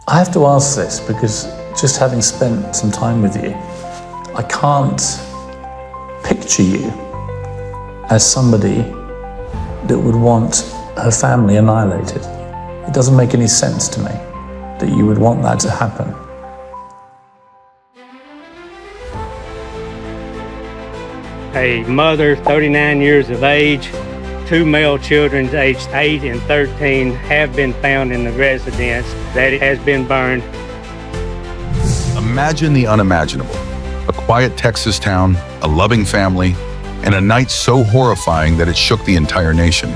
I have to ask this because just having spent some time with you, I can't picture you as somebody that would want her family annihilated. It doesn't make any sense to me that you would want that to happen. A mother, 39 years of age, 2 male children aged 8 and 13 have been found in the residence that has been burned. Imagine the unimaginable. A quiet Texas town, a loving family, and a night so horrifying that it shook the entire nation.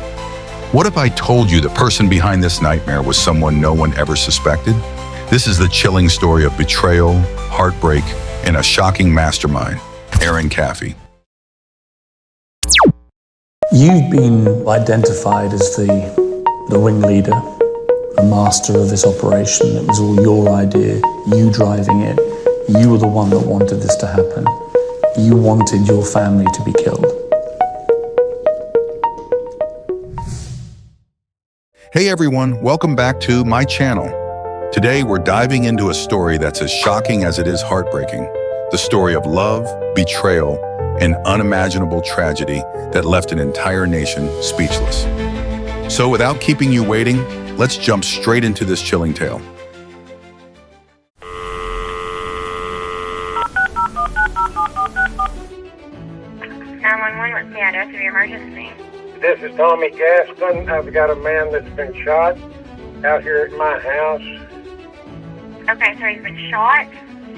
What if I told you the person behind this nightmare was someone no one ever suspected? This is the chilling story of betrayal, heartbreak, and a shocking mastermind, Erin Caffey. You've been identified as the ringleader, the master of this operation. It was all your idea, you driving it. You were the one that wanted this to happen. You wanted your family to be killed. Hey everyone, welcome back to my channel. Today we're diving into a story that's as shocking as it is heartbreaking. The story of love, betrayal, and unimaginable tragedy that left an entire nation speechless. So without keeping you waiting, let's jump straight into this chilling tale. 911, what's the address of your emergency? This is Tommy Gaston. I've got a man that's been shot out here at my house. Okay, so he's been shot?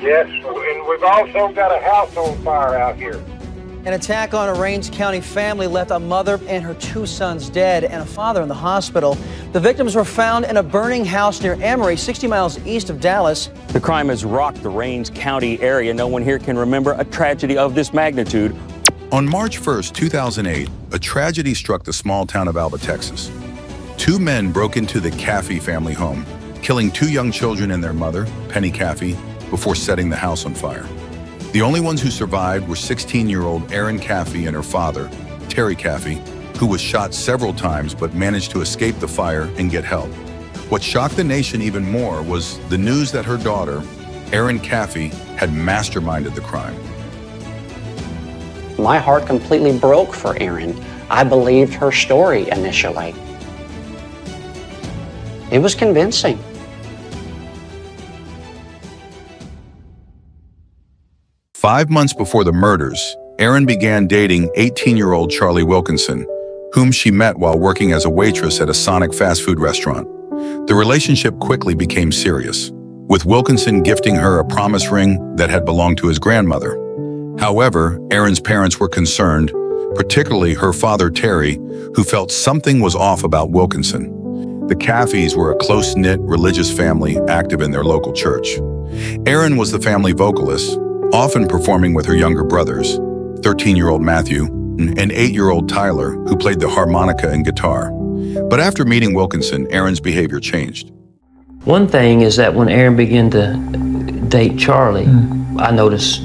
Yes, and we've also got a house on fire out here. An attack on a Range County family left a mother and her 2 sons dead and a father in the hospital. The victims were found in a burning house near Emory, 60 miles east of Dallas. The crime has rocked the Range County area. No one here can remember a tragedy of this magnitude. On March 1st, 2008, a tragedy struck the small town of Alba, Texas. 2 men broke into the Caffey family home, killing 2 young children and their mother, Penny Caffey, before setting the house on fire. The only ones who survived were 16-year-old Erin Caffey and her father, Terry Caffey, who was shot several times but managed to escape the fire and get help. What shocked the nation even more was the news that her daughter, Erin Caffey, had masterminded the crime. My heart completely broke for Erin. I believed her story initially. It was convincing. Five months before the murders, Erin began dating 18-year-old Charlie Wilkinson, whom she met while working as a waitress at a Sonic fast food restaurant. The relationship quickly became serious, with Wilkinson gifting her a promise ring that had belonged to his grandmother. However, Erin's parents were concerned, particularly her father Terry, who felt something was off about Wilkinson. The Caffeys were a close-knit religious family active in their local church. Erin was the family vocalist, often performing with her younger brothers, 13-year-old Matthew and 8-year-old Tyler, who played the harmonica and guitar. But after meeting Wilkinson, Erin's behavior changed. One thing is that when Erin began to date Charlie, I noticed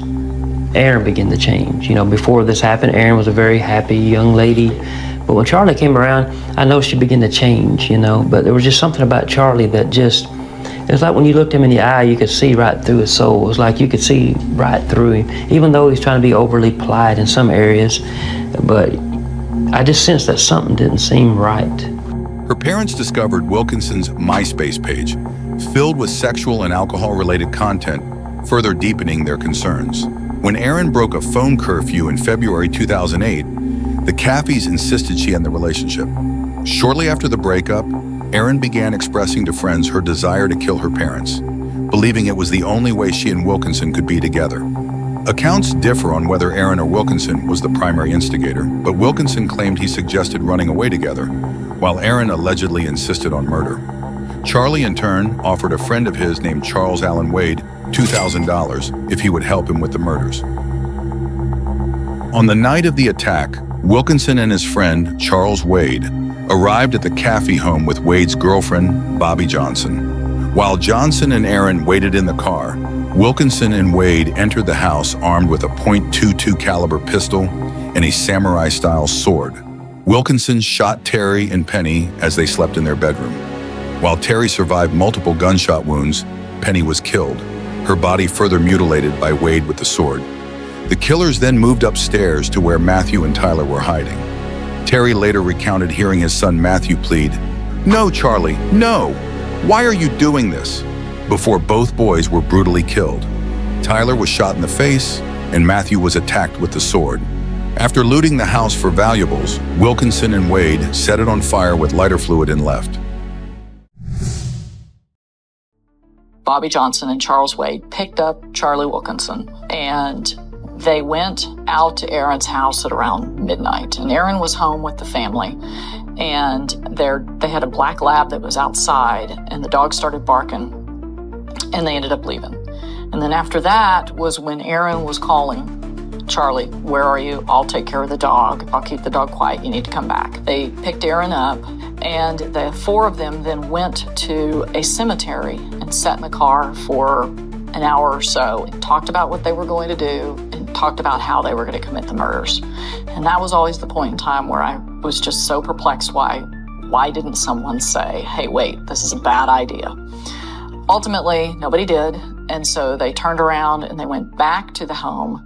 Erin began to change. You know, before this happened, Erin was a very happy young lady. But when Charlie came around, I noticed she began to change, you know. But there was just something about Charlie that just, it was like when you looked him in the eye, you could see right through his soul. It was like you could see right through him, even though he's trying to be overly polite in some areas. But I just sensed that something didn't seem right. Her parents discovered Wilkinson's MySpace page, filled with sexual and alcohol-related content, further deepening their concerns. When Erin broke a phone curfew in February 2008, the Caffeys insisted she end the relationship. Shortly after the breakup, Erin began expressing to friends her desire to kill her parents, believing it was the only way she and Wilkinson could be together. Accounts differ on whether Erin or Wilkinson was the primary instigator, but Wilkinson claimed he suggested running away together, while Erin allegedly insisted on murder. Charlie, in turn, offered a friend of his named Charles Allen Wade $2,000 if he would help him with the murders. On the night of the attack, Wilkinson and his friend, Charles Wade, arrived at the Caffey home with Wade's girlfriend, Bobby Johnson. While Johnson and Erin waited in the car, Wilkinson and Wade entered the house armed with a .22 caliber pistol and a samurai-style sword. Wilkinson shot Terry and Penny as they slept in their bedroom. While Terry survived multiple gunshot wounds, Penny was killed, her body further mutilated by Wade with the sword. The killers then moved upstairs to where Matthew and Tyler were hiding. Terry later recounted hearing his son Matthew plead, "No, Charlie, no! Why are you doing this?" before both boys were brutally killed. Tyler was shot in the face, and Matthew was attacked with the sword. After looting the house for valuables, Wilkinson and Wade set it on fire with lighter fluid and left. Bobby Johnson and Charles Wade picked up Charlie Wilkinson, and they went out to Erin's house at around midnight. And Erin was home with the family, and they had a black lab that was outside, and the dog started barking, and they ended up leaving. And then after that was when Erin was calling, "Charlie, where are you? I'll take care of the dog. I'll keep the dog quiet. You need to come back." They picked Erin up, and the four of them then went to a cemetery and sat in the car for an hour or so and talked about what they were going to do and talked about how they were going to commit the murders. And that was always the point in time where I was just so perplexed why didn't someone say, "Hey, wait, this is a bad idea." Ultimately, nobody did, and so they turned around and they went back to the home.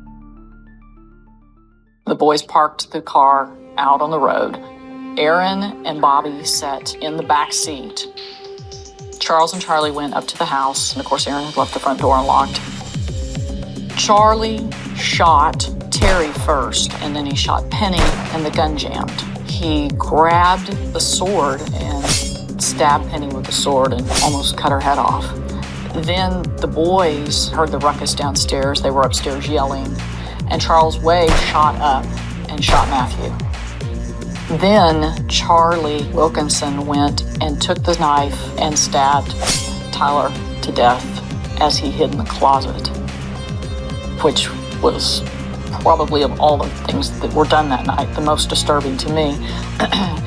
The boys parked the car out on the road. Erin and Bobby sat in the back seat. Charles and Charlie went up to the house, and of course Erin had left the front door unlocked. Charlie shot Terry first, and then he shot Penny, and the gun jammed. He grabbed the sword and stabbed Penny with the sword and almost cut her head off. Then the boys heard the ruckus downstairs. They were upstairs yelling, and Charles Wade shot up and shot Matthew. Then Charlie Wilkinson went and took the knife and stabbed Tyler to death as he hid in the closet, which was probably, of all the things that were done that night, the most disturbing to me.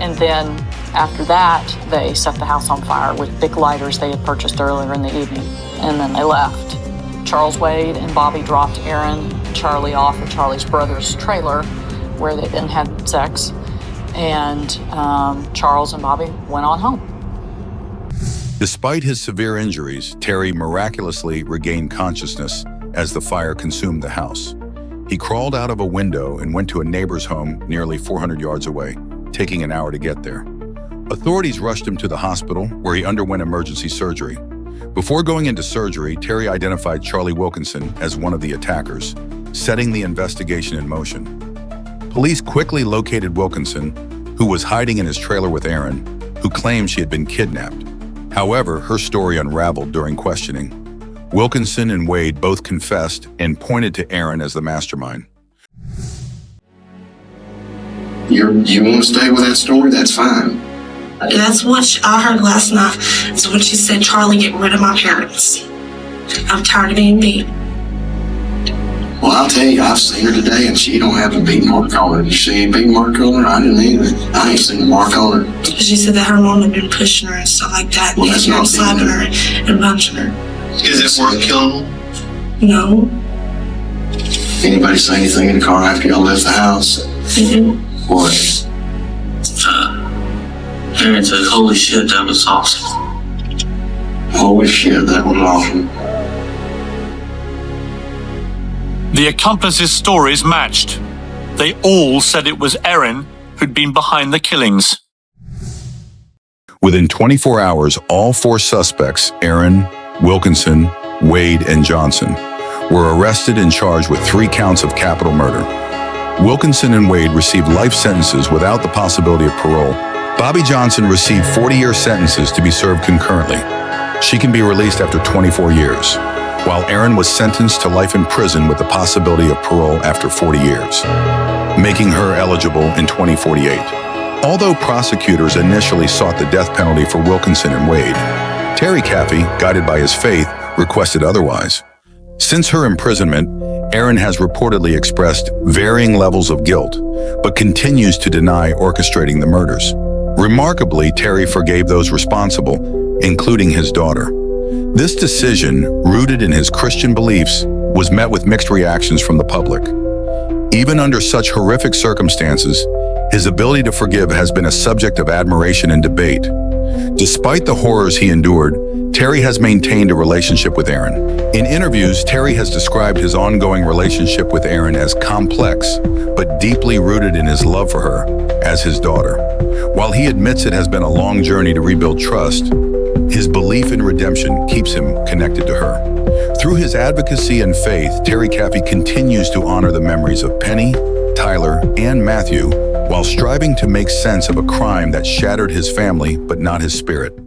And then after that, they set the house on fire with big lighters they had purchased earlier in the evening, and then they left. Charles Wade and Bobby dropped Erin and Charlie off at Charlie's brother's trailer where they then had sex, and Charles and Bobby went on home. Despite his severe injuries, Terry miraculously regained consciousness as the fire consumed the house. He crawled out of a window and went to a neighbor's home nearly 400 yards away, taking an hour to get there. Authorities rushed him to the hospital, where he underwent emergency surgery. Before going into surgery, Terry identified Charlie Wilkinson as one of the attackers, setting the investigation in motion. Police quickly located Wilkinson, who was hiding in his trailer with Erin, who claimed she had been kidnapped. However, her story unraveled during questioning. Wilkinson and Wade both confessed and pointed to Erin as the mastermind. You want to stay with that story? That's fine. That's what I heard last night. It's when she said, "Charlie, get rid of my parents. I'm tired of being beat." Well, I'll tell you, I've seen her today, and she don't have a beat mark on her. Did you see a beat mark on her? I didn't either. I ain't seen a mark on her. She said that her mom had been pushing her and stuff like that, well, that's not slapping her and punching her. Is it worth killing them? No. Anybody say anything in the car after y'all left the house? Mm-hmm. What? Erin said, "Holy shit, that was awesome." Holy shit, that was awesome. The accomplices' stories matched. They all said it was Erin who'd been behind the killings. Within 24 hours, all four suspects, Erin, Wilkinson, Wade, and Johnson, were arrested and charged with 3 counts of capital murder. Wilkinson and Wade received life sentences without the possibility of parole. Bobby Johnson received 40-year sentences to be served concurrently. She can be released after 24 years, while Erin was sentenced to life in prison with the possibility of parole after 40 years, making her eligible in 2048. Although prosecutors initially sought the death penalty for Wilkinson and Wade, Terry Caffey, guided by his faith, requested otherwise. Since her imprisonment, Erin has reportedly expressed varying levels of guilt, but continues to deny orchestrating the murders. Remarkably, Terry forgave those responsible, including his daughter. This decision, rooted in his Christian beliefs, was met with mixed reactions from the public. Even under such horrific circumstances, his ability to forgive has been a subject of admiration and debate. Despite the horrors he endured, Terry has maintained a relationship with Erin. In interviews, Terry has described his ongoing relationship with Erin as complex, but deeply rooted in his love for her as his daughter. While he admits it has been a long journey to rebuild trust, his belief in redemption keeps him connected to her. Through his advocacy and faith, Terry Caffey continues to honor the memories of Penny, Tyler, and Matthew, while striving to make sense of a crime that shattered his family but not his spirit.